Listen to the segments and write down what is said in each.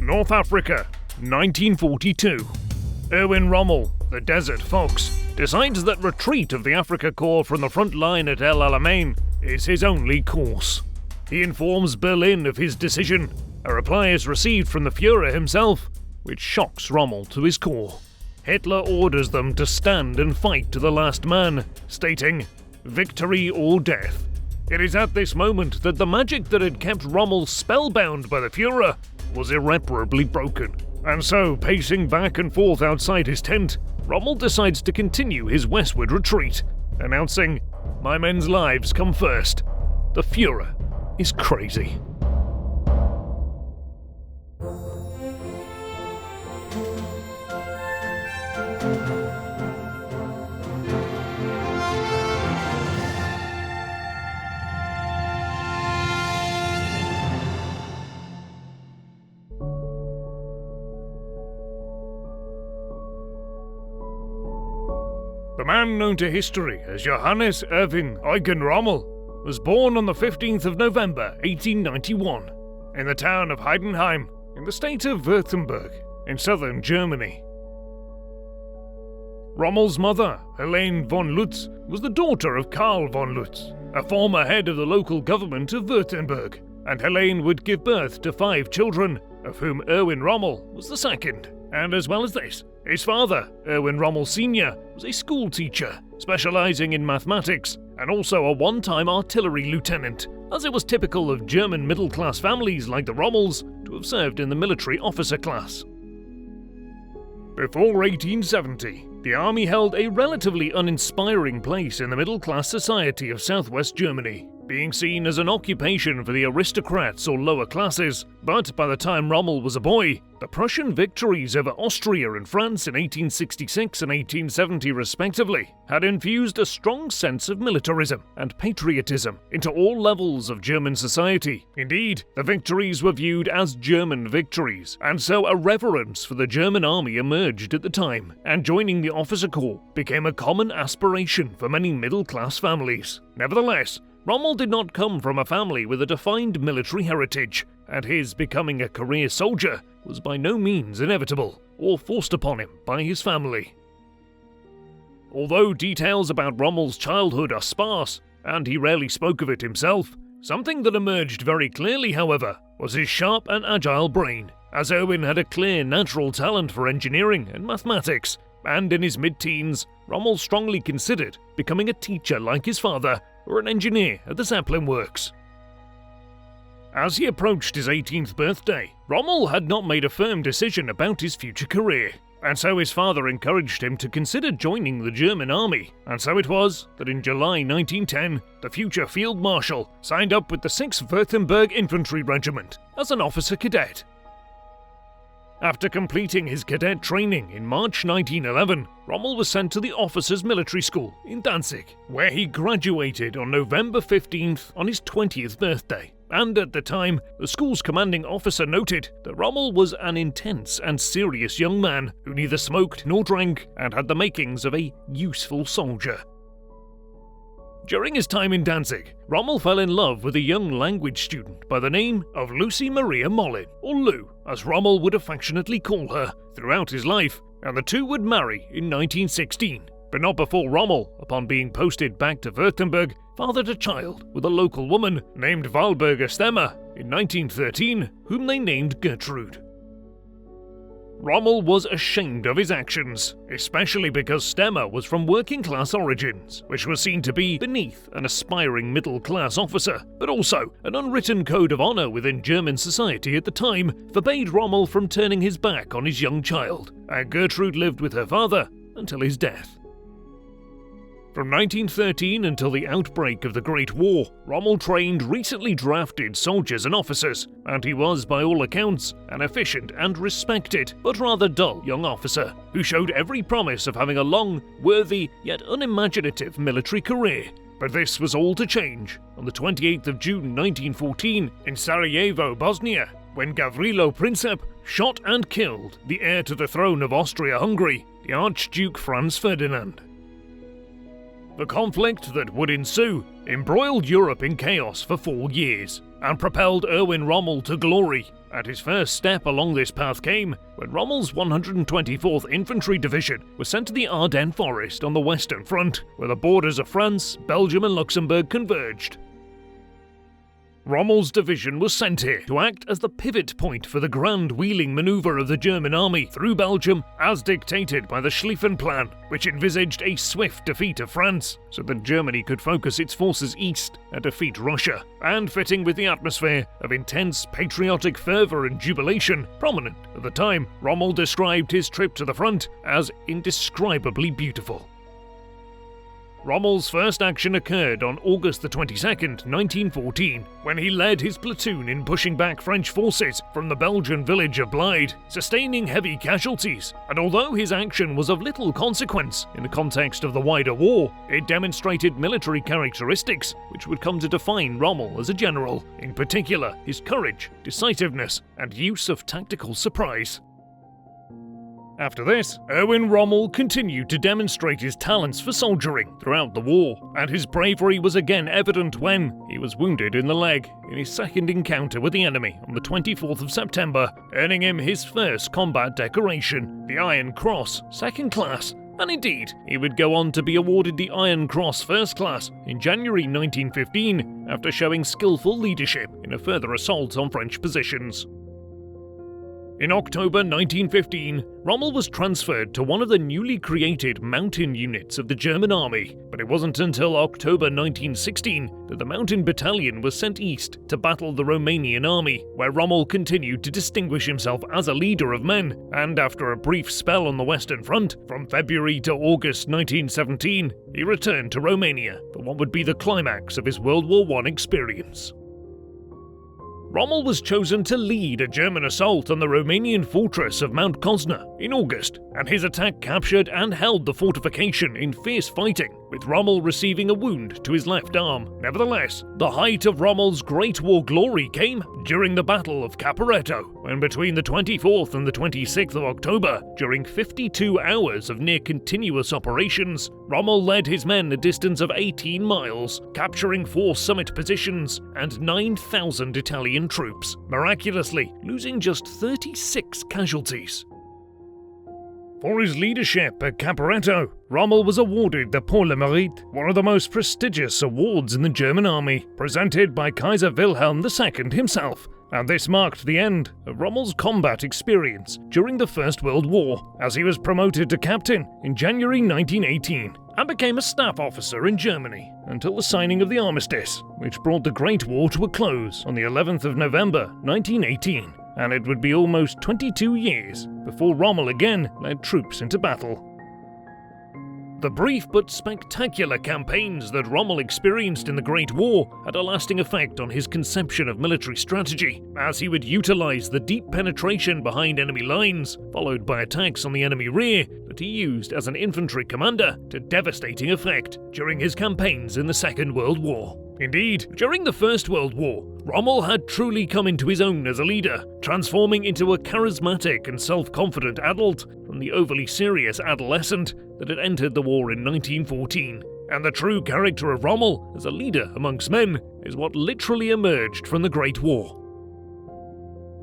North Africa, 1942. Erwin Rommel, the Desert Fox, decides that retreat of the Afrika Korps from the front line at El Alamein is his only course. He informs Berlin of his decision. A reply is received from the Führer himself, which shocks Rommel to his core. Hitler orders them to stand and fight to the last man, stating, "Victory or death." It is at this moment that the magic that had kept Rommel spellbound by the Führer was irreparably broken. And so, pacing back and forth outside his tent, Rommel decides to continue his westward retreat, announcing, "My men's lives come first. The Führer is crazy." The man known to history as Johannes Erwin Eugen Rommel was born on the 15th of November 1891 in the town of Heidenheim in the state of Württemberg in southern Germany. Rommel's mother, Helene von Lutz, was the daughter of Karl von Lutz, a former head of the local government of Württemberg, and Helene would give birth to 5 children, of whom Erwin Rommel was the second. And as well as this, his father, Erwin Rommel Sr., was a school teacher, specializing in mathematics, and also a one-time artillery lieutenant, as it was typical of German middle-class families like the Rommels to have served in the military officer class. Before 1870, the army held a relatively uninspiring place in the middle-class society of southwest Germany, being seen as an occupation for the aristocrats or lower classes. But by the time Rommel was a boy, the Prussian victories over Austria and France in 1866 and 1870 respectively had infused a strong sense of militarism and patriotism into all levels of German society. Indeed, the victories were viewed as German victories, and so a reverence for the German army emerged at the time, and joining the officer corps became a common aspiration for many middle-class families. Nevertheless, Rommel did not come from a family with a defined military heritage, and his becoming a career soldier was by no means inevitable or forced upon him by his family. Although details about Rommel's childhood are sparse, and he rarely spoke of it himself, something that emerged very clearly, however, was his sharp and agile brain, as Erwin had a clear natural talent for engineering and mathematics, and in his mid-teens, Rommel strongly considered becoming a teacher like his father or an engineer at the Zeppelin Works. As he approached his 18th birthday, Rommel had not made a firm decision about his future career, and so his father encouraged him to consider joining the German army, and so it was that in July 1910, the future Field Marshal signed up with the 6th Württemberg Infantry Regiment as an officer cadet. After completing his cadet training in March 1911, Rommel was sent to the Officers' Military School in Danzig, where he graduated on November 15th on his 20th birthday. And at the time, the school's commanding officer noted that Rommel was an intense and serious young man who neither smoked nor drank and had the makings of a useful soldier. During his time in Danzig, Rommel fell in love with a young language student by the name of Lucy Maria Mollin, or Lou, as Rommel would affectionately call her, throughout his life, and the two would marry in 1916, but not before Rommel, upon being posted back to Württemberg, fathered a child with a local woman named Walburga Stemmer in 1913, whom they named Gertrude. Rommel was ashamed of his actions, especially because Stemmer was from working-class origins, which was seen to be beneath an aspiring middle-class officer, but also an unwritten code of honor within German society at the time forbade Rommel from turning his back on his young child, and Gertrude lived with her father until his death. From 1913 until the outbreak of the Great War, Rommel trained recently drafted soldiers and officers, and he was, by all accounts, an efficient and respected, but rather dull young officer, who showed every promise of having a long, worthy, yet unimaginative military career. But this was all to change on the 28th of June 1914 in Sarajevo, Bosnia, when Gavrilo Princip shot and killed the heir to the throne of Austria-Hungary, the Archduke Franz Ferdinand. The conflict that would ensue embroiled Europe in chaos for 4 years, and propelled Erwin Rommel to glory. And his first step along this path came when Rommel's 124th Infantry Division was sent to the Ardennes Forest on the Western Front, where the borders of France, Belgium and Luxembourg converged. Rommel's division was sent here to act as the pivot point for the grand wheeling manoeuvre of the German army through Belgium as dictated by the Schlieffen Plan, which envisaged a swift defeat of France so that Germany could focus its forces east and defeat Russia, and fitting with the atmosphere of intense patriotic fervour and jubilation prominent at the time. Rommel described his trip to the front as indescribably beautiful. Rommel's first action occurred on August the 22nd, 1914, when he led his platoon in pushing back French forces from the Belgian village of Bild, sustaining heavy casualties. And although his action was of little consequence in the context of the wider war, it demonstrated military characteristics which would come to define Rommel as a general, in particular his courage, decisiveness, and use of tactical surprise. After this, Erwin Rommel continued to demonstrate his talents for soldiering throughout the war, and his bravery was again evident when he was wounded in the leg in his second encounter with the enemy on the 24th of September, earning him his first combat decoration, the Iron Cross, Second Class, and indeed, he would go on to be awarded the Iron Cross First Class in January 1915 after showing skillful leadership in a further assault on French positions. In October 1915, Rommel was transferred to one of the newly created mountain units of the German army, but it wasn't until October 1916 that the Mountain Battalion was sent east to battle the Romanian army, where Rommel continued to distinguish himself as a leader of men, and after a brief spell on the Western Front, from February to August 1917, he returned to Romania for what would be the climax of his World War I experience. Rommel was chosen to lead a German assault on the Romanian fortress of Mount Kosna in August, and his attack captured and held the fortification in fierce fighting, with Rommel receiving a wound to his left arm. Nevertheless, the height of Rommel's Great War glory came during the Battle of Caporetto, when between the 24th and the 26th of October, during 52 hours of near-continuous operations, Rommel led his men a distance of 18 miles, capturing 4 summit positions and 9,000 Italian troops, miraculously losing just 36 casualties. For his leadership at Caporetto, Rommel was awarded the Pour le Mérite, one of the most prestigious awards in the German army, presented by Kaiser Wilhelm II himself, and this marked the end of Rommel's combat experience during the First World War, as he was promoted to captain in January 1918 and became a staff officer in Germany until the signing of the armistice, which brought the Great War to a close on the 11th of November 1918. And it would be almost 22 years before Rommel again led troops into battle. The brief but spectacular campaigns that Rommel experienced in the Great War had a lasting effect on his conception of military strategy, as he would utilize the deep penetration behind enemy lines, followed by attacks on the enemy rear, that he used as an infantry commander to devastating effect during his campaigns in the Second World War. Indeed, during the First World War, Rommel had truly come into his own as a leader, transforming into a charismatic and self-confident adult from the overly serious adolescent that had entered the war in 1914. And the true character of Rommel as a leader amongst men is what literally emerged from the Great War.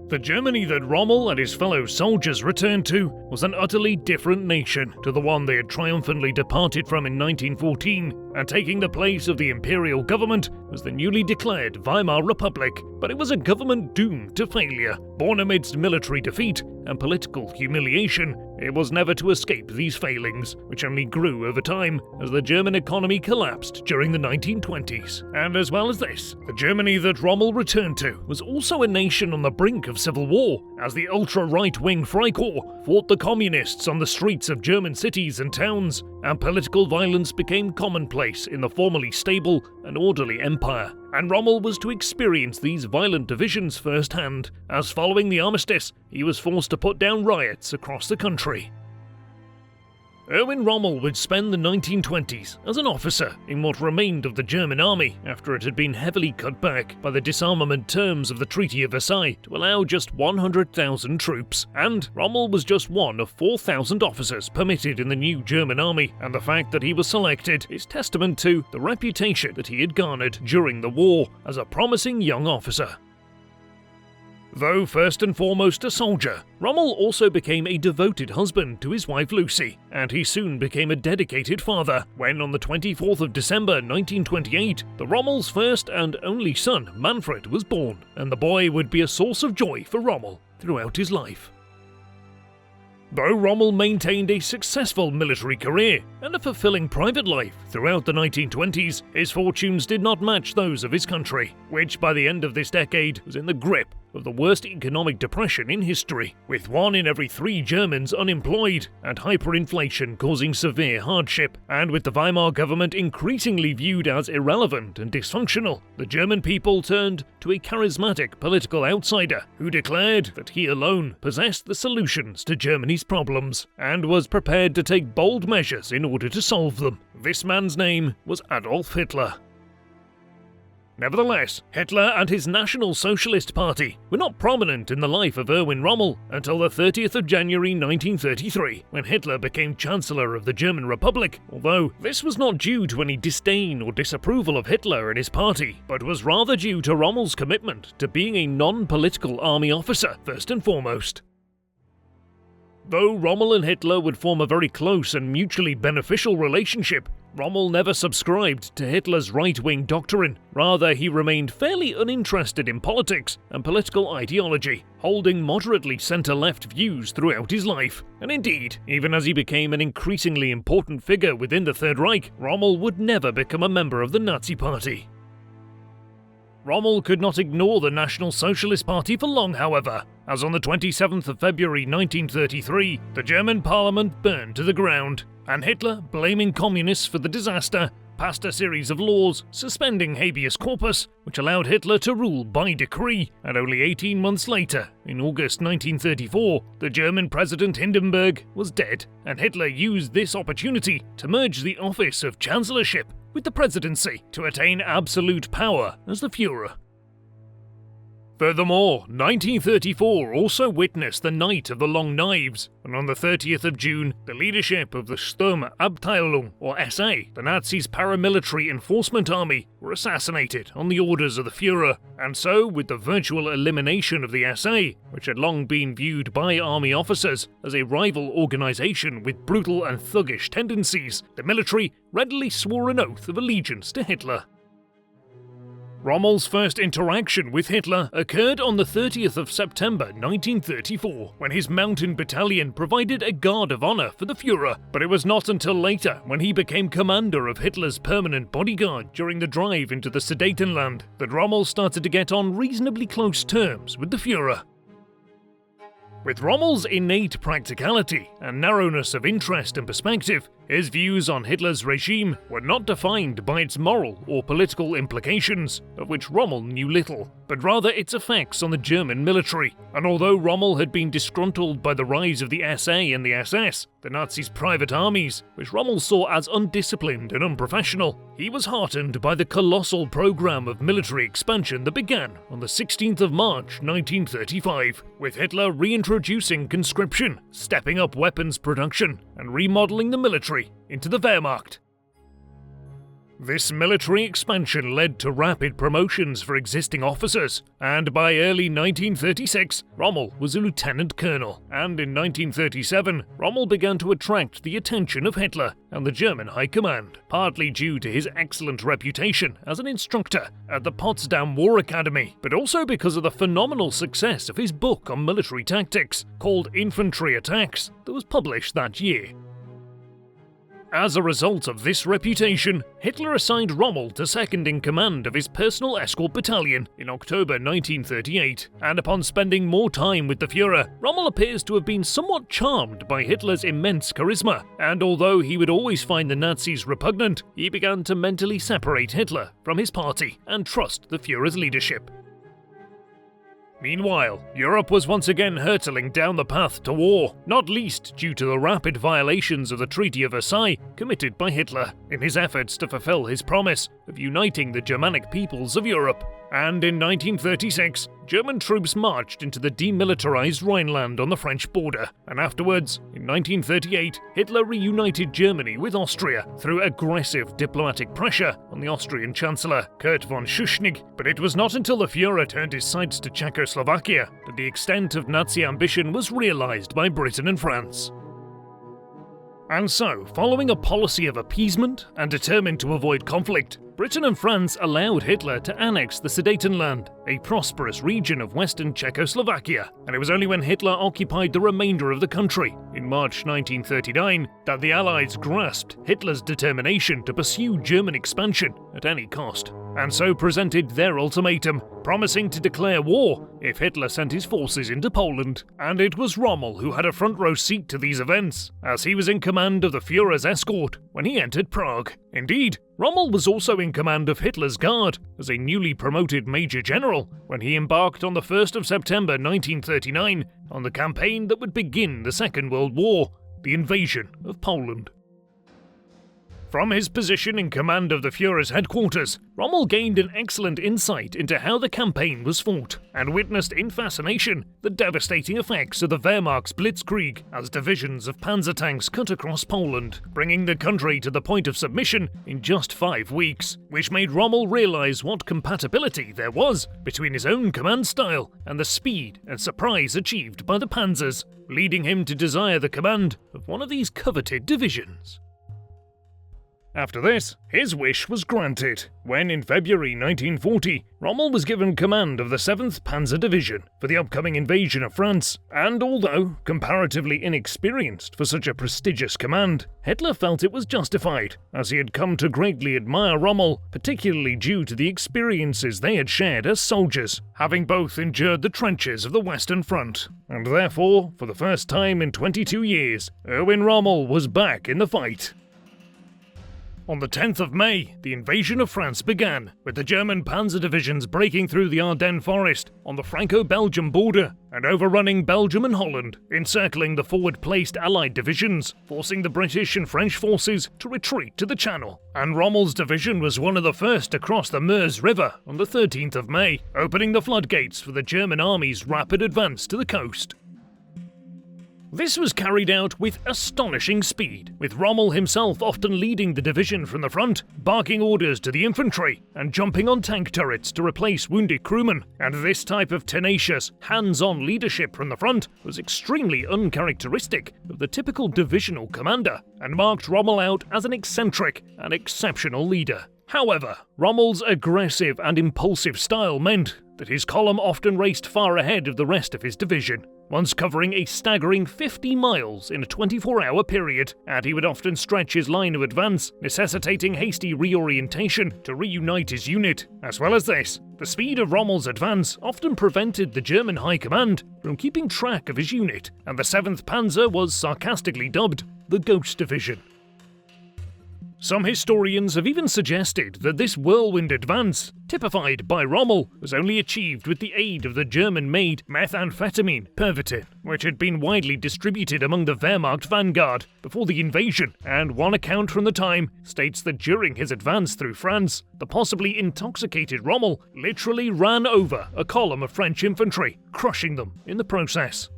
The Germany that Rommel and his fellow soldiers returned to was an utterly different nation to the one they had triumphantly departed from in 1914, and taking the place of the imperial government was the newly declared Weimar Republic. But it was a government doomed to failure, born amidst military defeat and political humiliation. It was never to escape these failings, which only grew over time as the German economy collapsed during the 1920s. And as well as this, the Germany that Rommel returned to was also a nation on the brink of civil war, as the ultra-right-wing Freikorps fought the communists on the streets of German cities and towns, and political violence became commonplace in the formerly stable and orderly empire. And Rommel was to experience these violent divisions firsthand, as following the armistice, he was forced to put down riots across the country. Erwin Rommel would spend the 1920s as an officer in what remained of the German army after it had been heavily cut back by the disarmament terms of the Treaty of Versailles to allow just 100,000 troops, and Rommel was just one of 4,000 officers permitted in the new German army, and the fact that he was selected is testament to the reputation that he had garnered during the war as a promising young officer. Though first and foremost a soldier, Rommel also became a devoted husband to his wife Lucy, and he soon became a dedicated father when on the 24th of December 1928, the Rommel's first and only son, Manfred, was born, and the boy would be a source of joy for Rommel throughout his life. Though Rommel maintained a successful military career and a fulfilling private life throughout the 1920s, his fortunes did not match those of his country, which by the end of this decade was in the grip of the worst economic depression in history, with 1 in every 3 Germans unemployed and hyperinflation causing severe hardship, and with the Weimar government increasingly viewed as irrelevant and dysfunctional, the German people turned to a charismatic political outsider who declared that he alone possessed the solutions to Germany's problems and was prepared to take bold measures in order to solve them. This man's name was Adolf Hitler. Nevertheless, Hitler and his National Socialist Party were not prominent in the life of Erwin Rommel until the 30th of January 1933, when Hitler became Chancellor of the German Republic, although this was not due to any disdain or disapproval of Hitler and his party, but was rather due to Rommel's commitment to being a non-political army officer first and foremost. Though Rommel and Hitler would form a very close and mutually beneficial relationship, Rommel never subscribed to Hitler's right-wing doctrine. Rather, he remained fairly uninterested in politics and political ideology, holding moderately centre-left views throughout his life. And indeed, even as he became an increasingly important figure within the Third Reich, Rommel would never become a member of the Nazi Party. Rommel could not ignore the National Socialist Party for long, however, as on the 27th of February 1933, the German parliament burned to the ground, and Hitler, blaming communists for the disaster, passed a series of laws suspending habeas corpus, which allowed Hitler to rule by decree, and only 18 months later, in August 1934, the German President Hindenburg was dead, and Hitler used this opportunity to merge the office of Chancellorship with the presidency to attain absolute power as the Führer. Furthermore, 1934 also witnessed the Night of the Long Knives, and on the 30th of June, the leadership of the Sturmabteilung, or SA, the Nazis' paramilitary enforcement army, were assassinated on the orders of the Führer, and so, with the virtual elimination of the SA, which had long been viewed by army officers as a rival organisation with brutal and thuggish tendencies, the military readily swore an oath of allegiance to Hitler. Rommel's first interaction with Hitler occurred on the 30th of September 1934, when his mountain battalion provided a guard of honour for the Führer, but it was not until later, when he became commander of Hitler's permanent bodyguard during the drive into the Sudetenland, that Rommel started to get on reasonably close terms with the Führer. With Rommel's innate practicality and narrowness of interest and perspective, his views on Hitler's regime were not defined by its moral or political implications, of which Rommel knew little, but rather its effects on the German military. And although Rommel had been disgruntled by the rise of the SA and the SS, the Nazis' private armies, which Rommel saw as undisciplined and unprofessional, he was heartened by the colossal program of military expansion that began on the 16th of March 1935, with Hitler reintroducing conscription, stepping up weapons production, and remodeling the military into the Wehrmacht. This military expansion led to rapid promotions for existing officers, and by early 1936, Rommel was a lieutenant colonel, and in 1937, Rommel began to attract the attention of Hitler and the German High Command, partly due to his excellent reputation as an instructor at the Potsdam War Academy, but also because of the phenomenal success of his book on military tactics, called Infantry Attacks, that was published that year. As a result of this reputation, Hitler assigned Rommel to second in command of his personal escort battalion in October 1938, and upon spending more time with the Führer, Rommel appears to have been somewhat charmed by Hitler's immense charisma, and although he would always find the Nazis repugnant, he began to mentally separate Hitler from his party and trust the Führer's leadership. Meanwhile, Europe was once again hurtling down the path to war, not least due to the rapid violations of the Treaty of Versailles committed by Hitler in his efforts to fulfill his promise of uniting the Germanic peoples of Europe. And in 1936, German troops marched into the demilitarized Rhineland on the French border, and afterwards, in 1938, Hitler reunited Germany with Austria through aggressive diplomatic pressure on the Austrian Chancellor, Kurt von Schuschnigg. But it was not until the Führer turned his sights to Czechoslovakia that the extent of Nazi ambition was realized by Britain and France. And so, following a policy of appeasement and determined to avoid conflict, Britain and France allowed Hitler to annex the Sudetenland, a prosperous region of western Czechoslovakia, and it was only when Hitler occupied the remainder of the country in March 1939 that the Allies grasped Hitler's determination to pursue German expansion at any cost, and so presented their ultimatum, promising to declare war if Hitler sent his forces into Poland. And it was Rommel who had a front row seat to these events, as he was in command of the Führer's escort when he entered Prague. Indeed, Rommel was also in command of Hitler's Guard as a newly promoted Major General when he embarked on the 1st of September 1939 on the campaign that would begin the Second World War, the invasion of Poland. From his position in command of the Führer's headquarters, Rommel gained an excellent insight into how the campaign was fought, and witnessed in fascination the devastating effects of the Wehrmacht's blitzkrieg as divisions of panzer tanks cut across Poland, bringing the country to the point of submission in just 5 weeks, which made Rommel realize what compatibility there was between his own command style and the speed and surprise achieved by the panzers, leading him to desire the command of one of these coveted divisions. After this, his wish was granted, when in February 1940, Rommel was given command of the 7th Panzer Division for the upcoming invasion of France, and although comparatively inexperienced for such a prestigious command, Hitler felt it was justified, as he had come to greatly admire Rommel, particularly due to the experiences they had shared as soldiers, having both endured the trenches of the Western Front. And therefore, for the first time in 22 years, Erwin Rommel was back in the fight. On the 10th of May, the invasion of France began, with the German panzer divisions breaking through the Ardennes forest on the Franco-Belgian border and overrunning Belgium and Holland, encircling the forward-placed Allied divisions, forcing the British and French forces to retreat to the Channel. And Rommel's division was one of the first to cross the Meuse River on the 13th of May, opening the floodgates for the German army's rapid advance to the coast. This was carried out with astonishing speed, with Rommel himself often leading the division from the front, barking orders to the infantry, and jumping on tank turrets to replace wounded crewmen. And this type of tenacious, hands-on leadership from the front was extremely uncharacteristic of the typical divisional commander, and marked Rommel out as an eccentric and exceptional leader. However, Rommel's aggressive and impulsive style meant that his column often raced far ahead of the rest of his division, once covering a staggering 50 miles in a 24-hour period, and he would often stretch his line of advance, necessitating hasty reorientation to reunite his unit. As well as this, the speed of Rommel's advance often prevented the German High Command from keeping track of his unit, and the 7th Panzer was sarcastically dubbed the Ghost Division. Some historians have even suggested that this whirlwind advance, typified by Rommel, was only achieved with the aid of the German-made methamphetamine, Pervitin, which had been widely distributed among the Wehrmacht vanguard before the invasion, and one account from the time states that during his advance through France, the possibly intoxicated Rommel literally ran over a column of French infantry, crushing them in the process.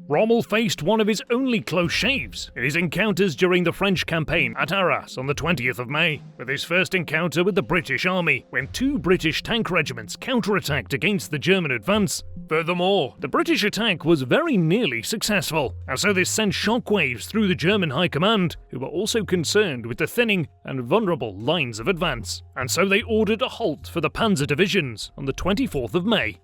Rommel faced one of his only close shaves in his encounters during the French campaign at Arras on the 20th of May, with his first encounter with the British Army, when 2 British tank regiments counterattacked against the German advance. Furthermore, the British attack was very nearly successful, and so this sent shockwaves through the German High Command, who were also concerned with the thinning and vulnerable lines of advance, and so they ordered a halt for the panzer divisions on the 24th of May.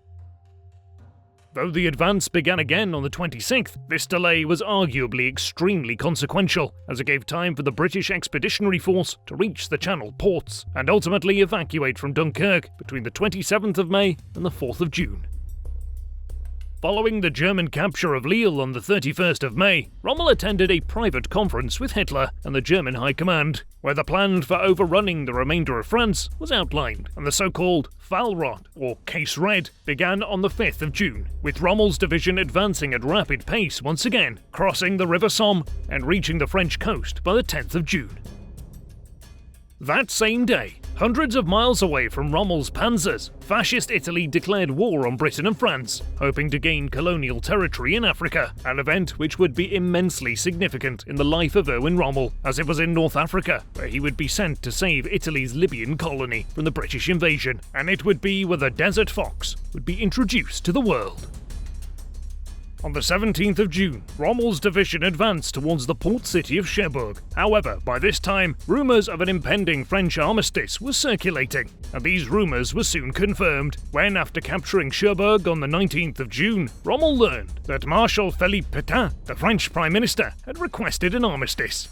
Though the advance began again on the 26th, this delay was arguably extremely consequential, as it gave time for the British Expeditionary Force to reach the Channel ports, and ultimately evacuate from Dunkirk between the 27th of May and the 4th of June. Following the German capture of Lille on the 31st of May, Rommel attended a private conference with Hitler and the German High Command, where the plan for overrunning the remainder of France was outlined, and the so-called Fallrot, or Case Red, began on the 5th of June, with Rommel's division advancing at rapid pace once again, crossing the River Somme and reaching the French coast by the 10th of June. That same day, hundreds of miles away from Rommel's panzers, Fascist Italy declared war on Britain and France, hoping to gain colonial territory in Africa, an event which would be immensely significant in the life of Erwin Rommel, as it was in North Africa, where he would be sent to save Italy's Libyan colony from the British invasion, and it would be where the Desert Fox would be introduced to the world. On the 17th of June, Rommel's division advanced towards the port city of Cherbourg. However, by this time, rumours of an impending French armistice were circulating, and these rumours were soon confirmed when, after capturing Cherbourg on the 19th of June, Rommel learned that Marshal Philippe Pétain, the French Prime Minister, had requested an armistice.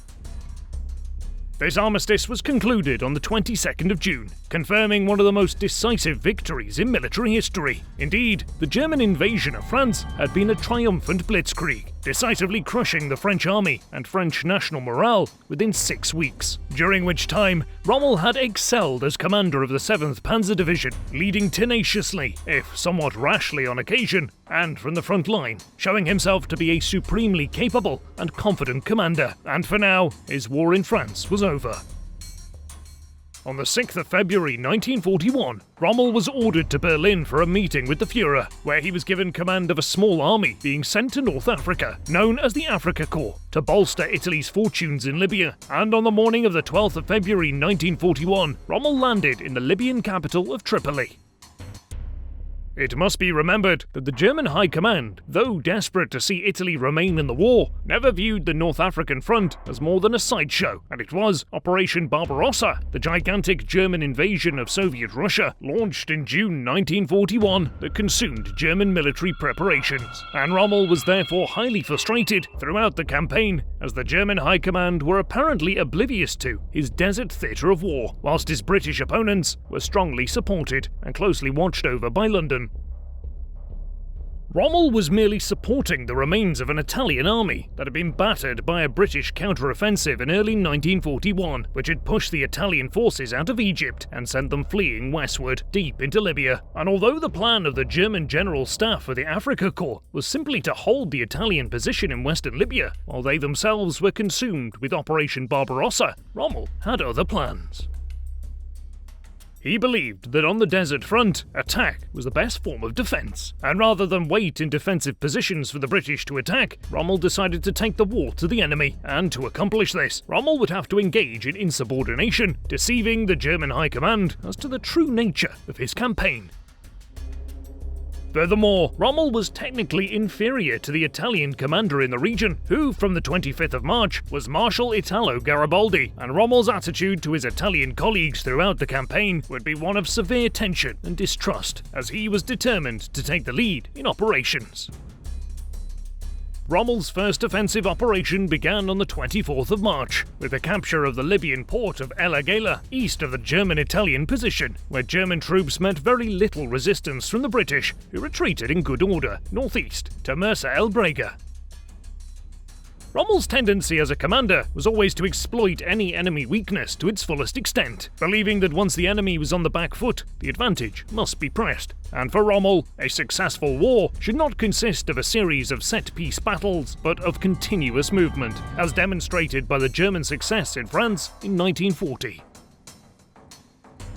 This armistice was concluded on the 22nd of June, confirming one of the most decisive victories in military history. Indeed, the German invasion of France had been a triumphant blitzkrieg, decisively crushing the French army and French national morale within 6 weeks, during which time Rommel had excelled as commander of the 7th Panzer Division, leading tenaciously, if somewhat rashly on occasion, and from the front line, showing himself to be a supremely capable and confident commander. And for now, his war in France was over. On the 6th of February 1941, Rommel was ordered to Berlin for a meeting with the Führer, where he was given command of a small army being sent to North Africa, known as the Afrika Korps, to bolster Italy's fortunes in Libya. And on the morning of the 12th of February 1941, Rommel landed in the Libyan capital of Tripoli. It must be remembered that the German High Command, though desperate to see Italy remain in the war, never viewed the North African front as more than a sideshow, and it was Operation Barbarossa, the gigantic German invasion of Soviet Russia, launched in June 1941, that consumed German military preparations. And Rommel was therefore highly frustrated throughout the campaign, as the German High Command were apparently oblivious to his desert theatre of war, whilst his British opponents were strongly supported and closely watched over by London. Rommel was merely supporting the remains of an Italian army that had been battered by a British counter-offensive in early 1941, which had pushed the Italian forces out of Egypt and sent them fleeing westward, deep into Libya. And although the plan of the German General Staff for the Afrika Korps was simply to hold the Italian position in western Libya, while they themselves were consumed with Operation Barbarossa, Rommel had other plans. He believed that on the desert front, attack was the best form of defence, and rather than wait in defensive positions for the British to attack, Rommel decided to take the war to the enemy, and to accomplish this, Rommel would have to engage in insubordination, deceiving the German High Command as to the true nature of his campaign. Furthermore, Rommel was technically inferior to the Italian commander in the region, who, from the 25th of March, was Marshal Italo Garibaldi, and Rommel's attitude to his Italian colleagues throughout the campaign would be one of severe tension and distrust, as he was determined to take the lead in operations. Rommel's first offensive operation began on the 24th of March, with the capture of the Libyan port of El Agheila, east of the German-Italian position, where German troops met very little resistance from the British, who retreated in good order northeast to Mersa el Brega. Rommel's tendency as a commander was always to exploit any enemy weakness to its fullest extent, believing that once the enemy was on the back foot, the advantage must be pressed. And for Rommel, a successful war should not consist of a series of set-piece battles, but of continuous movement, as demonstrated by the German success in France in 1940.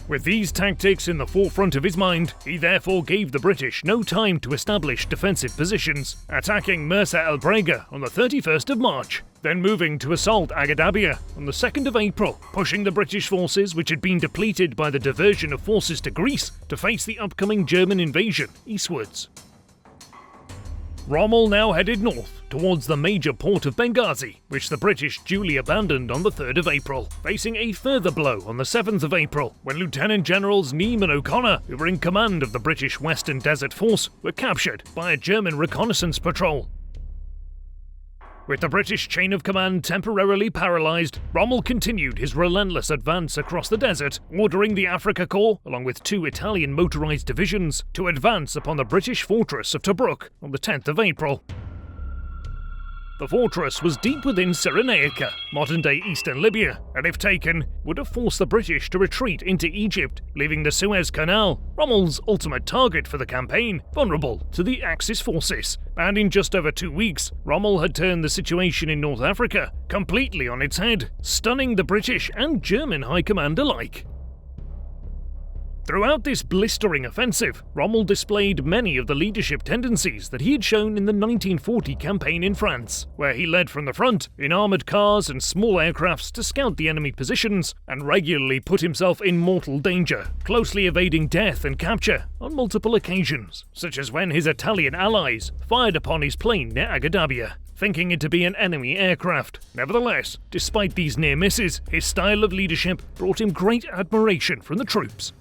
With these tactics in the forefront of his mind, he therefore gave the British no time to establish defensive positions, attacking Mersa el Brega on the 31st of March, then moving to assault Agadir on the 2nd of April, pushing the British forces, which had been depleted by the diversion of forces to Greece, to face the upcoming German invasion eastwards. Rommel now headed north towards the major port of Benghazi, which the British duly abandoned on the 3rd of April, facing a further blow on the 7th of April, when Lieutenant Generals Neame and O'Connor, who were in command of the British Western Desert Force, were captured by a German reconnaissance patrol. With the British chain of command temporarily paralysed, Rommel continued his relentless advance across the desert, ordering the Afrika Korps, along with 2 Italian motorised divisions, to advance upon the British fortress of Tobruk on the 10th of April. The fortress was deep within Cyrenaica, modern-day eastern Libya, and if taken, would have forced the British to retreat into Egypt, leaving the Suez Canal, Rommel's ultimate target for the campaign, vulnerable to the Axis forces. And in just over 2 weeks, Rommel had turned the situation in North Africa completely on its head, stunning the British and German high command alike. Throughout this blistering offensive, Rommel displayed many of the leadership tendencies that he had shown in the 1940 campaign in France, where he led from the front in armoured cars and small aircrafts to scout the enemy positions, and regularly put himself in mortal danger, closely evading death and capture on multiple occasions, such as when his Italian allies fired upon his plane near Agadir, thinking it to be an enemy aircraft. Nevertheless, despite these near misses, his style of leadership brought him great admiration from the troops.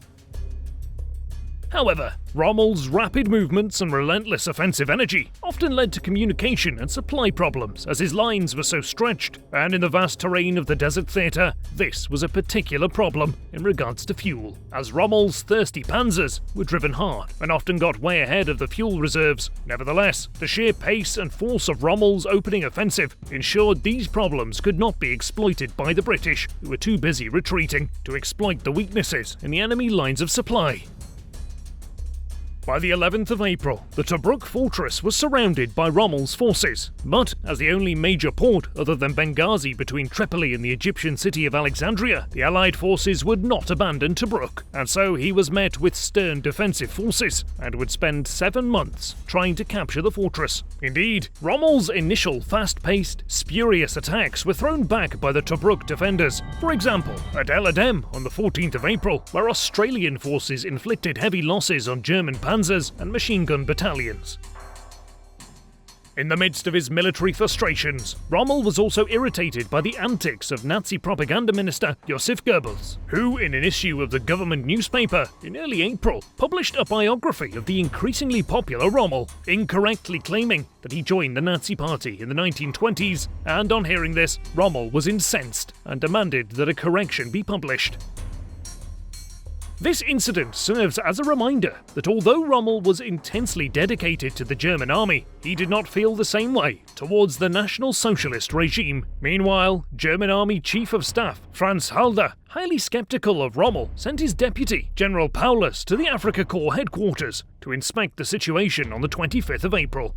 However, Rommel's rapid movements and relentless offensive energy often led to communication and supply problems as his lines were so stretched, and in the vast terrain of the desert theatre, this was a particular problem in regards to fuel, as Rommel's thirsty panzers were driven hard and often got way ahead of the fuel reserves. Nevertheless, the sheer pace and force of Rommel's opening offensive ensured these problems could not be exploited by the British, who were too busy retreating to exploit the weaknesses in the enemy lines of supply. By the 11th of April, the Tobruk fortress was surrounded by Rommel's forces, but as the only major port other than Benghazi between Tripoli and the Egyptian city of Alexandria, the Allied forces would not abandon Tobruk, and so he was met with stern defensive forces, and would spend 7 months trying to capture the fortress. Indeed, Rommel's initial fast-paced, spurious attacks were thrown back by the Tobruk defenders. For example, at El Adem on the 14th of April, where Australian forces inflicted heavy losses on German panzers and machine gun battalions. In the midst of his military frustrations, Rommel was also irritated by the antics of Nazi propaganda minister Joseph Goebbels, who, in an issue of the government newspaper in early April, published a biography of the increasingly popular Rommel, incorrectly claiming that he joined the Nazi Party in the 1920s, and on hearing this, Rommel was incensed and demanded that a correction be published. This incident serves as a reminder that although Rommel was intensely dedicated to the German army, he did not feel the same way towards the National Socialist regime. Meanwhile, German Army Chief of Staff Franz Halder, highly skeptical of Rommel, sent his deputy, General Paulus, to the Afrika Korps headquarters to inspect the situation on the 25th of April.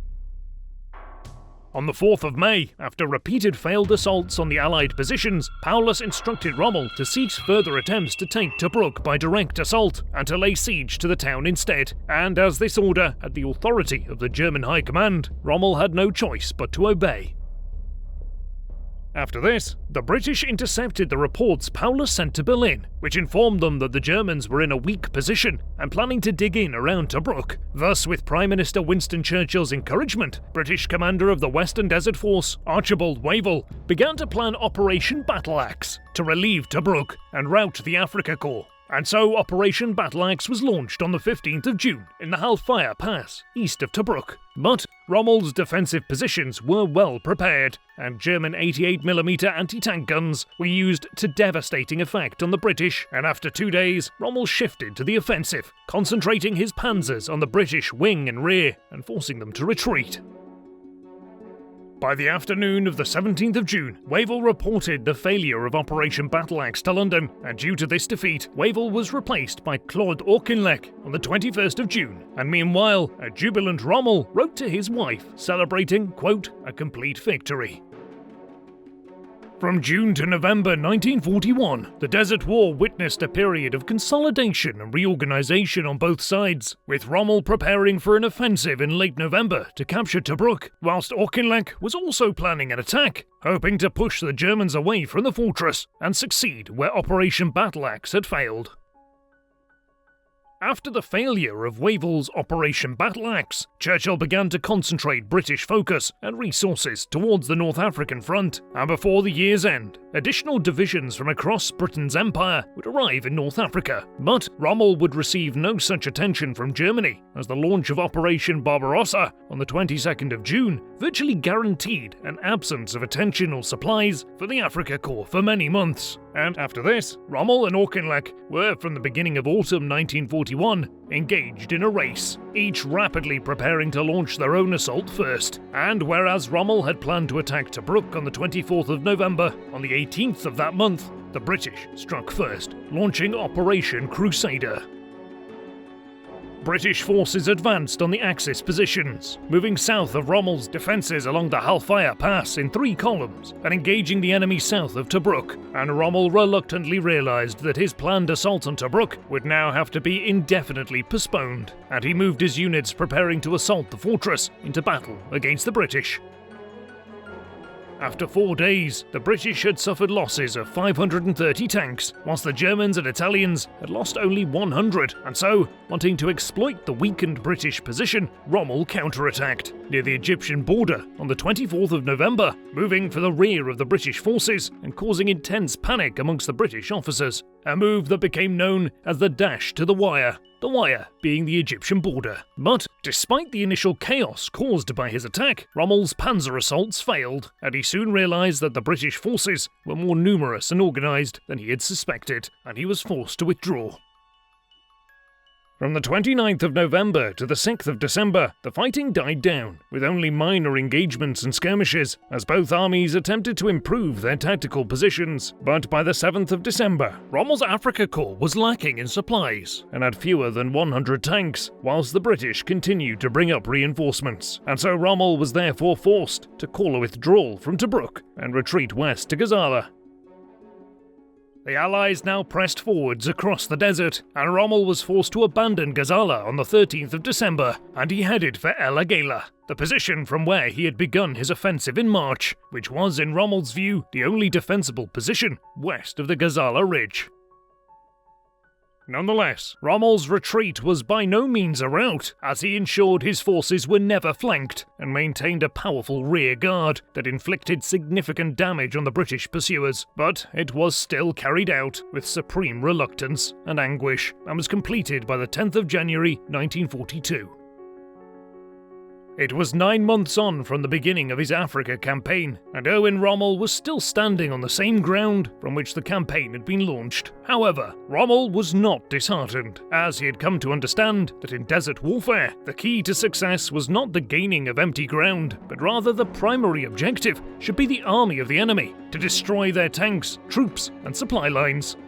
On the 4th of May, after repeated failed assaults on the Allied positions, Paulus instructed Rommel to cease further attempts to take Tobruk by direct assault and to lay siege to the town instead, and as this order had the authority of the German High Command, Rommel had no choice but to obey. After this, the British intercepted the reports Paulus sent to Berlin, which informed them that the Germans were in a weak position and planning to dig in around Tobruk. Thus, with Prime Minister Winston Churchill's encouragement, British commander of the Western Desert Force, Archibald Wavell, began to plan Operation Battle Axe to relieve Tobruk and rout the Afrika Korps. And so Operation Battle Axe was launched on the 15th of June in the Halfaya Pass, east of Tobruk. But Rommel's defensive positions were well prepared, and German 88mm anti-tank guns were used to devastating effect on the British, and after 2 days, Rommel shifted to the offensive, concentrating his panzers on the British wing and rear, and forcing them to retreat. By the afternoon of the 17th of June, Wavell reported the failure of Operation Battle Axe to London, and due to this defeat, Wavell was replaced by Claude Auchinleck on the 21st of June, and meanwhile, a jubilant Rommel wrote to his wife, celebrating, quote, a complete victory. From June to November 1941, the Desert War witnessed a period of consolidation and reorganization on both sides, with Rommel preparing for an offensive in late November to capture Tobruk, whilst Auchinleck was also planning an attack, hoping to push the Germans away from the fortress and succeed where Operation Battle Axe had failed. After the failure of Wavell's Operation Battle Axe, Churchill began to concentrate British focus and resources towards the North African front, and before the year's end, additional divisions from across Britain's empire would arrive in North Africa. But Rommel would receive no such attention from Germany, as the launch of Operation Barbarossa on the 22nd of June virtually guaranteed an absence of attention or supplies for the Afrika Korps for many months. And after this, Rommel and Auchinleck were, from the beginning of autumn 1941, engaged in a race, each rapidly preparing to launch their own assault first. And whereas Rommel had planned to attack Tobruk on the 24th of November, on the 18th of that month, the British struck first, launching Operation Crusader. British forces advanced on the Axis positions, moving south of Rommel's defences along the Halfaya Pass in 3 columns and engaging the enemy south of Tobruk, and Rommel reluctantly realised that his planned assault on Tobruk would now have to be indefinitely postponed, and he moved his units preparing to assault the fortress into battle against the British. After 4 days, the British had suffered losses of 530 tanks, whilst the Germans and Italians had lost only 100, and so, wanting to exploit the weakened British position, Rommel counterattacked near the Egyptian border on the 24th of November, moving for the rear of the British forces and causing intense panic amongst the British officers, a move that became known as the Dash to the Wire being the Egyptian border. But despite the initial chaos caused by his attack, Rommel's panzer assaults failed, and he soon realised that the British forces were more numerous and organised than he had suspected, and he was forced to withdraw. From the 29th of November to the 6th of December, the fighting died down, with only minor engagements and skirmishes, as both armies attempted to improve their tactical positions. But by the 7th of December, Rommel's Afrika Korps was lacking in supplies, and had fewer than 100 tanks, whilst the British continued to bring up reinforcements, and so Rommel was therefore forced to call a withdrawal from Tobruk and retreat west to Gazala. The Allies now pressed forwards across the desert, and Rommel was forced to abandon Gazala on the 13th of December, and he headed for El Agheila, the position from where he had begun his offensive in March, which was, in Rommel's view, the only defensible position west of the Gazala Ridge. Nonetheless, Rommel's retreat was by no means a rout, as he ensured his forces were never flanked and maintained a powerful rear guard that inflicted significant damage on the British pursuers, but it was still carried out with supreme reluctance and anguish, and was completed by the 10th of January 1942. It was 9 months on from the beginning of his Africa campaign, and Erwin Rommel was still standing on the same ground from which the campaign had been launched. However, Rommel was not disheartened, as he had come to understand that in desert warfare, the key to success was not the gaining of empty ground, but rather the primary objective should be the army of the enemy, to destroy their tanks, troops, and supply lines.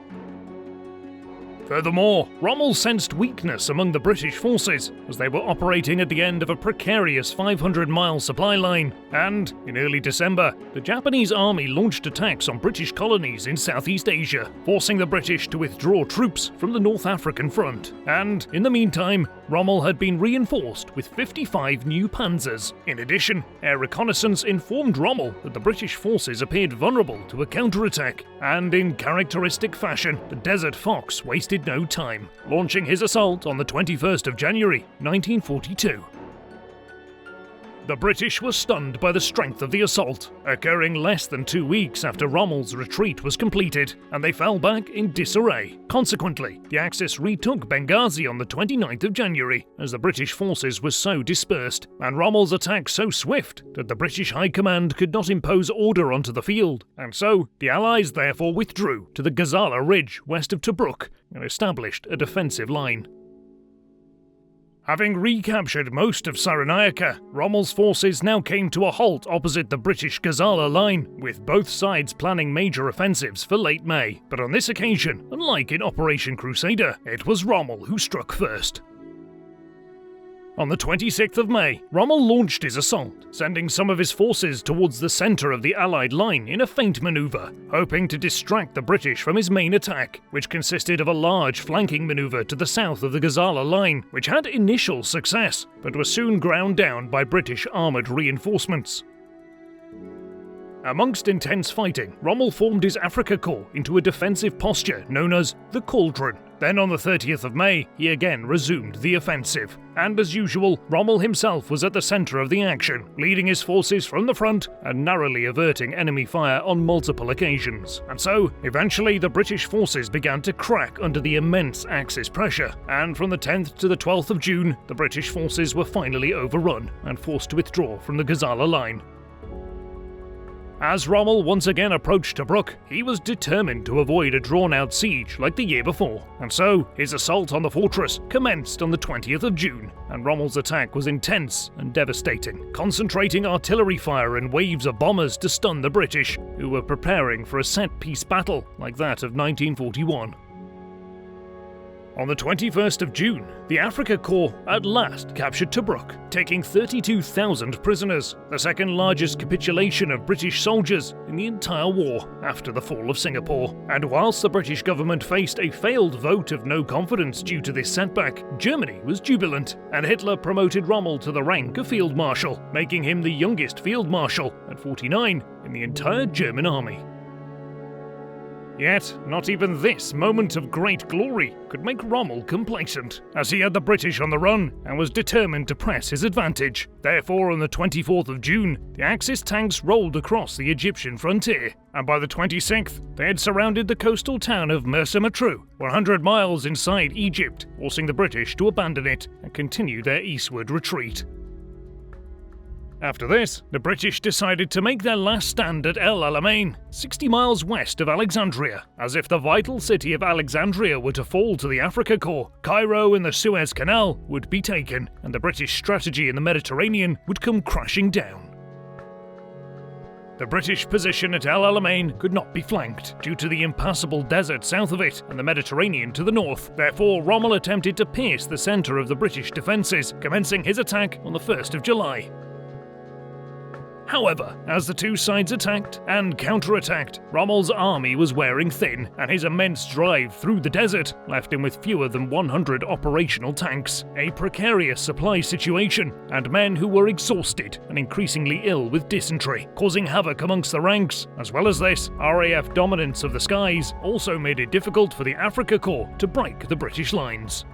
Furthermore, Rommel sensed weakness among the British forces, as they were operating at the end of a precarious 500-mile supply line, and, in early December, the Japanese army launched attacks on British colonies in Southeast Asia, forcing the British to withdraw troops from the North African front. And, in the meantime, Rommel had been reinforced with 55 new panzers. In addition, air reconnaissance informed Rommel that the British forces appeared vulnerable to a counterattack, and in characteristic fashion, the Desert Fox wasted no time, launching his assault on the 21st of January 1942. The British were stunned by the strength of the assault, occurring less than 2 weeks after Rommel's retreat was completed, and they fell back in disarray. Consequently, the Axis retook Benghazi on the 29th of January, as the British forces were so dispersed, and Rommel's attack so swift that the British High Command could not impose order onto the field, and so the Allies therefore withdrew to the Gazala Ridge west of Tobruk and established a defensive line. Having recaptured most of Cyrenaica, Rommel's forces now came to a halt opposite the British Gazala line, with both sides planning major offensives for late May. But on this occasion, unlike in Operation Crusader, it was Rommel who struck first. On the 26th of May, Rommel launched his assault, sending some of his forces towards the centre of the Allied line in a feint manoeuvre, hoping to distract the British from his main attack, which consisted of a large flanking manoeuvre to the south of the Gazala line, which had initial success, but was soon ground down by British armoured reinforcements. Amongst intense fighting, Rommel formed his Afrika Korps into a defensive posture known as the Cauldron, Then on the 30th of May, he again resumed the offensive. And as usual, Rommel himself was at the centre of the action, leading his forces from the front and narrowly averting enemy fire on multiple occasions. And so, eventually the British forces began to crack under the immense Axis pressure, and from the 10th to the 12th of June, the British forces were finally overrun and forced to withdraw from the Gazala line. As Rommel once again approached Tobruk, he was determined to avoid a drawn-out siege like the year before, and so his assault on the fortress commenced on the 20th of June, and Rommel's attack was intense and devastating, concentrating artillery fire and waves of bombers to stun the British, who were preparing for a set-piece battle like that of 1941. On the 21st of June, the Afrika Korps at last captured Tobruk, taking 32,000 prisoners, the second largest capitulation of British soldiers in the entire war after the fall of Singapore. And whilst the British government faced a failed vote of no confidence due to this setback, Germany was jubilant, and Hitler promoted Rommel to the rank of Field Marshal, making him the youngest Field Marshal, at 49, in the entire German army. Yet, not even this moment of great glory could make Rommel complacent, as he had the British on the run and was determined to press his advantage. Therefore, on the 24th of June, the Axis tanks rolled across the Egyptian frontier, and by the 26th, they had surrounded the coastal town of Mersa Matruh, 100 miles inside Egypt, forcing the British to abandon it and continue their eastward retreat. After this, the British decided to make their last stand at El Alamein, 60 miles west of Alexandria. As if the vital city of Alexandria were to fall to the Afrika Korps, Cairo and the Suez Canal would be taken, and the British strategy in the Mediterranean would come crashing down. The British position at El Alamein could not be flanked, due to the impassable desert south of it and the Mediterranean to the north. Therefore, Rommel attempted to pierce the centre of the British defences, commencing his attack on the 1st of July. However, as the two sides attacked and counterattacked, Rommel's army was wearing thin, and his immense drive through the desert left him with fewer than 100 operational tanks, a precarious supply situation, and men who were exhausted and increasingly ill with dysentery, causing havoc amongst the ranks. As well as this, RAF dominance of the skies also made it difficult for the Afrika Korps to break the British lines.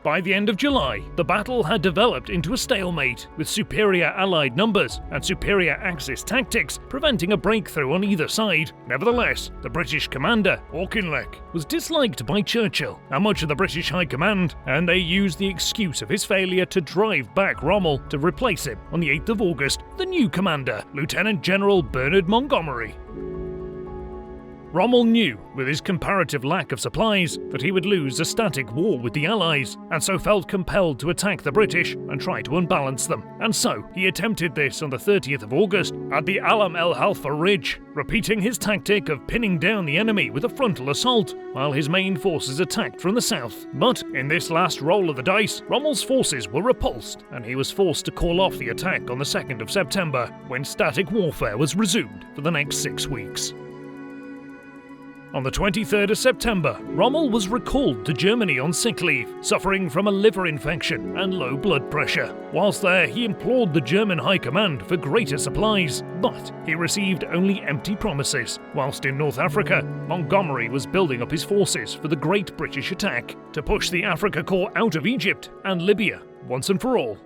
By the end of July, the battle had developed into a stalemate, with superior Allied numbers and superior Axis tactics preventing a breakthrough on either side. Nevertheless, the British commander, Auchinleck, was disliked by Churchill and much of the British High Command, and they used the excuse of his failure to drive back Rommel to replace him on the 8th of August, the new commander, Lieutenant General Bernard Montgomery. Rommel knew, with his comparative lack of supplies, that he would lose a static war with the Allies, and so felt compelled to attack the British and try to unbalance them. And so, he attempted this on the 30th of August at the Alam el Halfa Ridge, repeating his tactic of pinning down the enemy with a frontal assault, while his main forces attacked from the south. But in this last roll of the dice, Rommel's forces were repulsed, and he was forced to call off the attack on the 2nd of September, when static warfare was resumed for the next 6 weeks. On the 23rd of September, Rommel was recalled to Germany on sick leave, suffering from a liver infection and low blood pressure. Whilst there, he implored the German High Command for greater supplies, but he received only empty promises. Whilst in North Africa, Montgomery was building up his forces for the Great British Attack to push the Afrika Korps out of Egypt and Libya once and for all.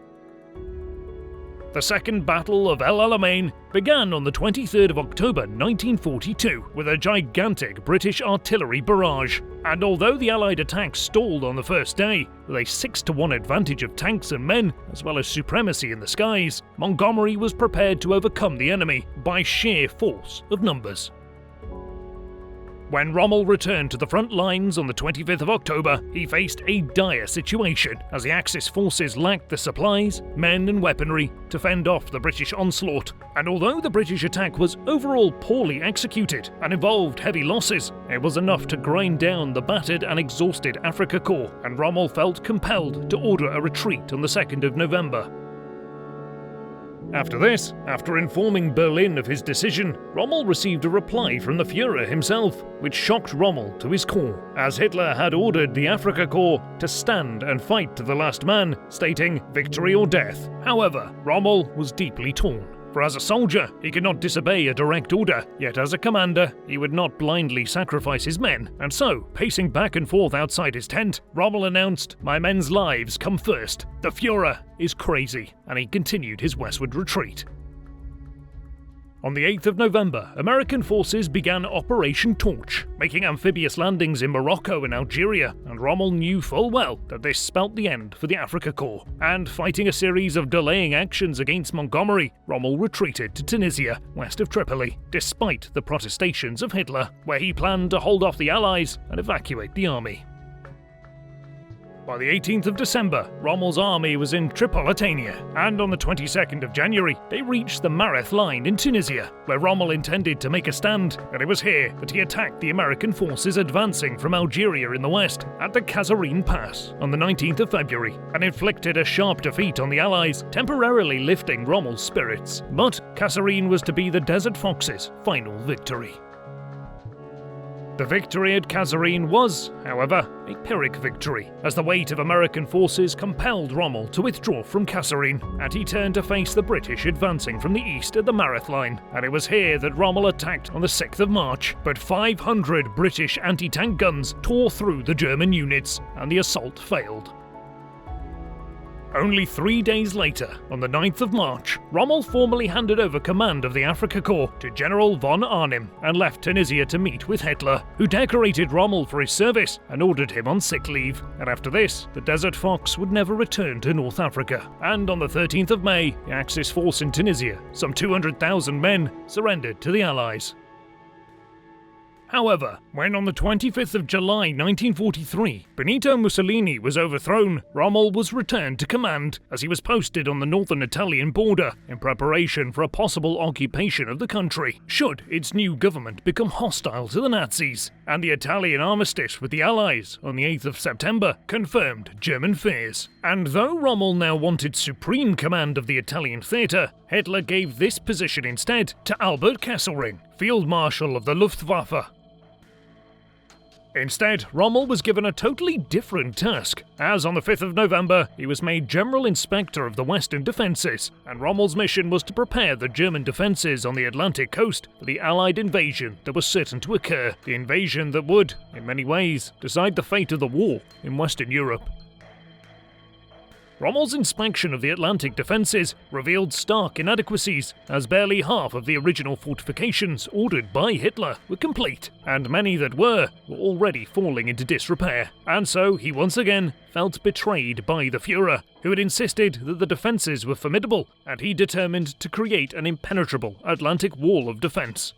The Second Battle of El Alamein began on the 23rd of October 1942 with a gigantic British artillery barrage, and although the Allied attack stalled on the first day, with a 6-to-1 advantage of tanks and men, as well as supremacy in the skies, Montgomery was prepared to overcome the enemy by sheer force of numbers. When Rommel returned to the front lines on the 25th of October, he faced a dire situation, as the Axis forces lacked the supplies, men and weaponry to fend off the British onslaught. And although the British attack was overall poorly executed and involved heavy losses, it was enough to grind down the battered and exhausted Afrika Korps, and Rommel felt compelled to order a retreat on the 2nd of November. After this, after informing Berlin of his decision, Rommel received a reply from the Führer himself, which shocked Rommel to his core, as Hitler had ordered the Afrika Korps to stand and fight to the last man, stating victory or death. However, Rommel was deeply torn, for as a soldier, he could not disobey a direct order, yet as a commander, he would not blindly sacrifice his men, and so, pacing back and forth outside his tent, Rommel announced, "My men's lives come first. The Führer is crazy," and he continued his westward retreat. On the 8th of November, American forces began Operation Torch, making amphibious landings in Morocco and Algeria, and Rommel knew full well that this spelt the end for the Afrika Korps. And fighting a series of delaying actions against Montgomery, Rommel retreated to Tunisia, west of Tripoli, despite the protestations of Hitler, where he planned to hold off the Allies and evacuate the army. By the 18th of December, Rommel's army was in Tripolitania, and on the 22nd of January, they reached the Mareth line in Tunisia, where Rommel intended to make a stand, and it was here that he attacked the American forces advancing from Algeria in the west at the Kasserine Pass on the 19th of February, and inflicted a sharp defeat on the Allies, temporarily lifting Rommel's spirits. But Kasserine was to be the Desert Fox's final victory. The victory at Kasserine was, however, a Pyrrhic victory, as the weight of American forces compelled Rommel to withdraw from Kasserine, and he turned to face the British advancing from the east at the Mareth line, and it was here that Rommel attacked on the 6th of March, but 500 British anti-tank guns tore through the German units, and the assault failed. Only 3 days later, on the 9th of March, Rommel formally handed over command of the Afrika Korps to General von Arnim and left Tunisia to meet with Hitler, who decorated Rommel for his service and ordered him on sick leave. And after this, the Desert Fox would never return to North Africa. And on the 13th of May, the Axis force in Tunisia, some 200,000 men, surrendered to the Allies. However, when on the 25th of July 1943, Benito Mussolini was overthrown, Rommel was returned to command as he was posted on the northern Italian border in preparation for a possible occupation of the country, should its new government become hostile to the Nazis. And the Italian armistice with the Allies on the 8th of September confirmed German fears. And though Rommel now wanted supreme command of the Italian theatre, Hitler gave this position instead to Albert Kesselring, Field Marshal of the Luftwaffe. Instead, Rommel was given a totally different task, as on the 5th of November, he was made General Inspector of the Western Defences, and Rommel's mission was to prepare the German defences on the Atlantic coast for the Allied invasion that was certain to occur, the invasion that would, in many ways, decide the fate of the war in Western Europe. Rommel's inspection of the Atlantic defences revealed stark inadequacies, as barely half of the original fortifications ordered by Hitler were complete, and many that were already falling into disrepair. And so he once again felt betrayed by the Führer, who had insisted that the defences were formidable, and he determined to create an impenetrable Atlantic wall of defence.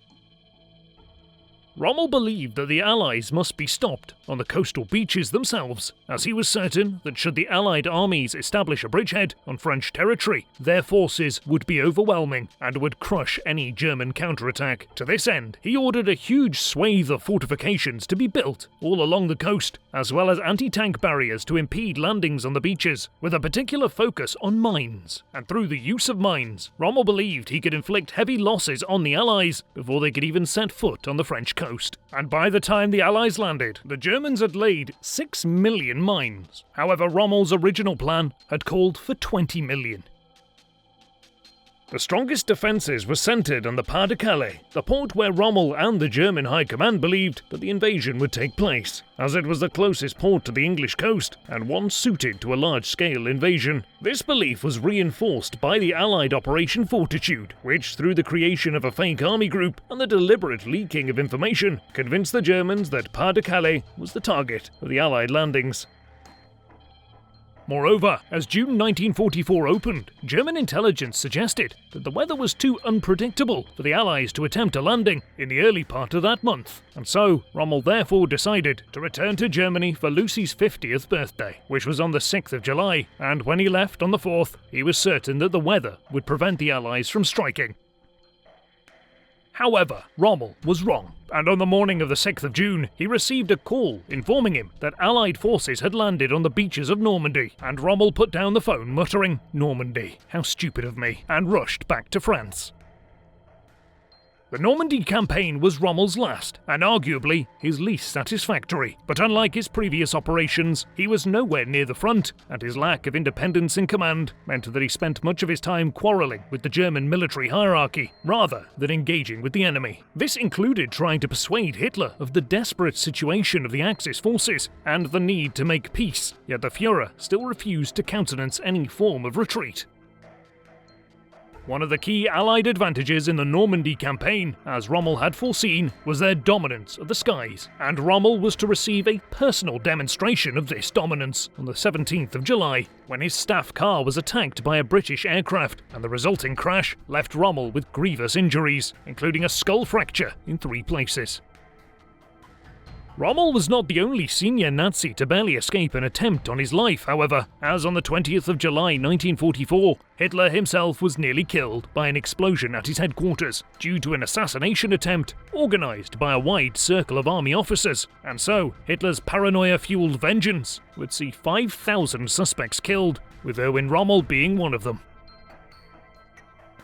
Rommel believed that the Allies must be stopped on the coastal beaches themselves, as he was certain that should the Allied armies establish a bridgehead on French territory, their forces would be overwhelming and would crush any German counterattack. To this end, he ordered a huge swathe of fortifications to be built all along the coast, as well as anti-tank barriers to impede landings on the beaches, with a particular focus on mines. And through the use of mines, Rommel believed he could inflict heavy losses on the Allies before they could even set foot on the French coast. And by the time the Allies landed, the Germans had laid 6 million mines. However, Rommel's original plan had called for 20 million. The strongest defences were centred on the Pas de Calais, the port where Rommel and the German High Command believed that the invasion would take place, as it was the closest port to the English coast and one suited to a large-scale invasion. This belief was reinforced by the Allied Operation Fortitude, which, through the creation of a fake army group and the deliberate leaking of information, convinced the Germans that Pas de Calais was the target of the Allied landings. Moreover, as June 1944 opened, German intelligence suggested that the weather was too unpredictable for the Allies to attempt a landing in the early part of that month, and so Rommel therefore decided to return to Germany for Lucy's 50th birthday, which was on the 6th of July, and when he left on the 4th, he was certain that the weather would prevent the Allies from striking. However, Rommel was wrong, and on the morning of the 6th of June, he received a call informing him that Allied forces had landed on the beaches of Normandy, and Rommel put down the phone muttering, "Normandy, how stupid of me," and rushed back to France. The Normandy campaign was Rommel's last, and arguably his least satisfactory. But unlike his previous operations, he was nowhere near the front, and his lack of independence in command meant that he spent much of his time quarrelling with the German military hierarchy, rather than engaging with the enemy. This included trying to persuade Hitler of the desperate situation of the Axis forces and the need to make peace, yet the Führer still refused to countenance any form of retreat. One of the key Allied advantages in the Normandy campaign, as Rommel had foreseen, was their dominance of the skies, and Rommel was to receive a personal demonstration of this dominance on the 17th of July, when his staff car was attacked by a British aircraft, and the resulting crash left Rommel with grievous injuries, including a skull fracture in 3 places. Rommel was not the only senior Nazi to barely escape an attempt on his life, however, as on the 20th of July 1944, Hitler himself was nearly killed by an explosion at his headquarters due to an assassination attempt organised by a wide circle of army officers, and so Hitler's paranoia-fueled vengeance would see 5,000 suspects killed, with Erwin Rommel being one of them.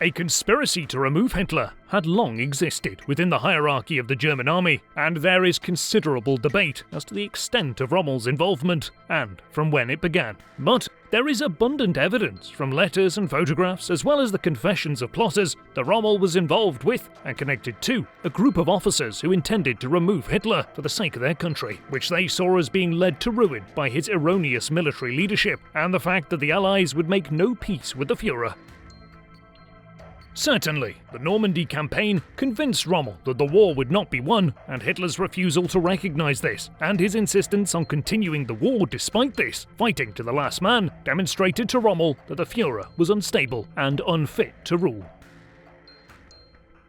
A conspiracy to remove Hitler had long existed within the hierarchy of the German army, and there is considerable debate as to the extent of Rommel's involvement and from when it began. But there is abundant evidence from letters and photographs, as well as the confessions of plotters, that Rommel was involved with and connected to a group of officers who intended to remove Hitler for the sake of their country, which they saw as being led to ruin by his erroneous military leadership and the fact that the Allies would make no peace with the Führer. Certainly, the Normandy campaign convinced Rommel that the war would not be won, and Hitler's refusal to recognise this, and his insistence on continuing the war despite this, fighting to the last man, demonstrated to Rommel that the Führer was unstable and unfit to rule.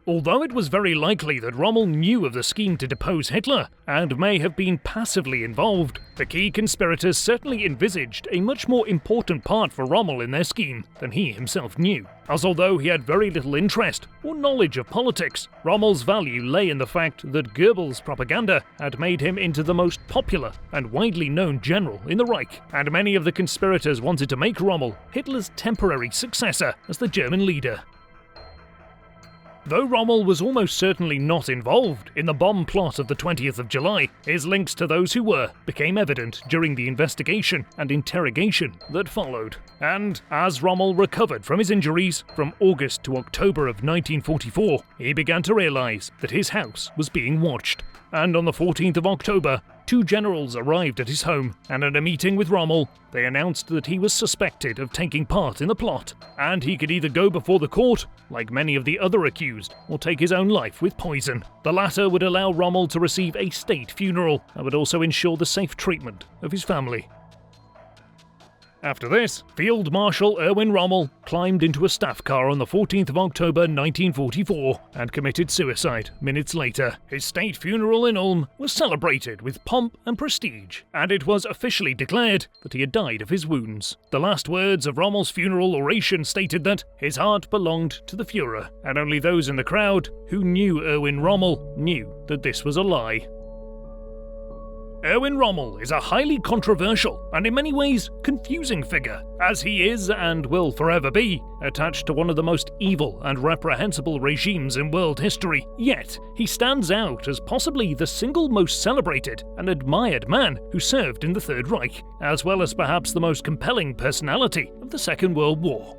Although it was very likely that Rommel knew of the scheme to depose Hitler, and may have been passively involved, the key conspirators certainly envisaged a much more important part for Rommel in their scheme than he himself knew, as although he had very little interest or knowledge of politics, Rommel's value lay in the fact that Goebbels' propaganda had made him into the most popular and widely known general in the Reich, and many of the conspirators wanted to make Rommel Hitler's temporary successor as the German leader. Though Rommel was almost certainly not involved in the bomb plot of the 20th of July, his links to those who were became evident during the investigation and interrogation that followed. And as Rommel recovered from his injuries from August to October of 1944, he began to realise that his house was being watched. And on the 14th of October, 2 generals arrived at his home, and at a meeting with Rommel, they announced that he was suspected of taking part in the plot, and he could either go before the court, like many of the other accused, or take his own life with poison. The latter would allow Rommel to receive a state funeral, and would also ensure the safe treatment of his family. After this, Field Marshal Erwin Rommel climbed into a staff car on the 14th of October 1944 and committed suicide minutes later. His state funeral in Ulm was celebrated with pomp and prestige, and it was officially declared that he had died of his wounds. The last words of Rommel's funeral oration stated that his heart belonged to the Führer, and only those in the crowd who knew Erwin Rommel knew that this was a lie. Erwin Rommel is a highly controversial and in many ways confusing figure, as he is, and will forever be, attached to one of the most evil and reprehensible regimes in world history. Yet, he stands out as possibly the single most celebrated and admired man who served in the Third Reich, as well as perhaps the most compelling personality of the Second World War.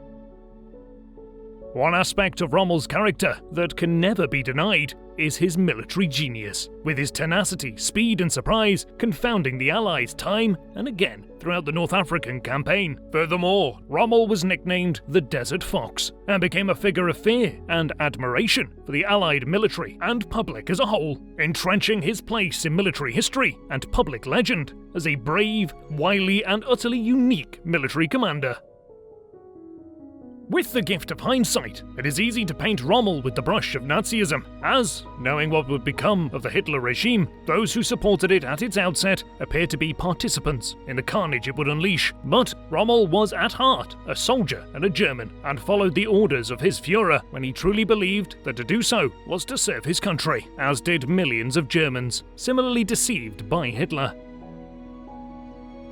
One aspect of Rommel's character that can never be denied is his military genius, with his tenacity, speed and surprise confounding the Allies time and again throughout the North African campaign. Furthermore, Rommel was nicknamed the Desert Fox and became a figure of fear and admiration for the Allied military and public as a whole, entrenching his place in military history and public legend as a brave, wily and utterly unique military commander. With the gift of hindsight, it is easy to paint Rommel with the brush of Nazism, as, knowing what would become of the Hitler regime, those who supported it at its outset appear to be participants in the carnage it would unleash. But Rommel was at heart a soldier and a German, and followed the orders of his Führer when he truly believed that to do so was to serve his country, as did millions of Germans, similarly deceived by Hitler.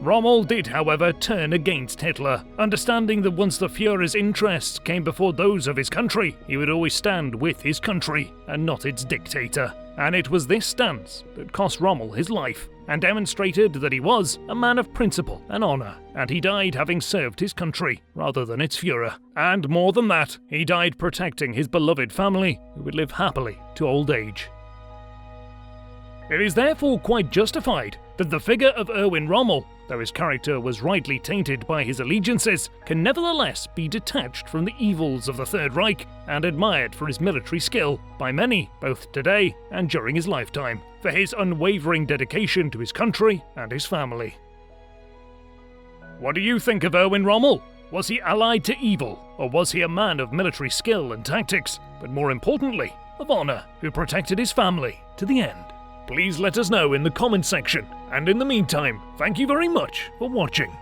Rommel did, however, turn against Hitler, understanding that once the Führer's interests came before those of his country, he would always stand with his country and not its dictator. And it was this stance that cost Rommel his life, and demonstrated that he was a man of principle and honour, and he died having served his country rather than its Führer. And more than that, he died protecting his beloved family, who would live happily to old age. It is therefore quite justified that the figure of Erwin Rommel, though his character was rightly tainted by his allegiances, can nevertheless be detached from the evils of the Third Reich and admired for his military skill by many, both today and during his lifetime, for his unwavering dedication to his country and his family. What do you think of Erwin Rommel? Was he allied to evil, or was he a man of military skill and tactics, but more importantly, of honour, who protected his family to the end? Please let us know in the comments section, and in the meantime, thank you very much for watching.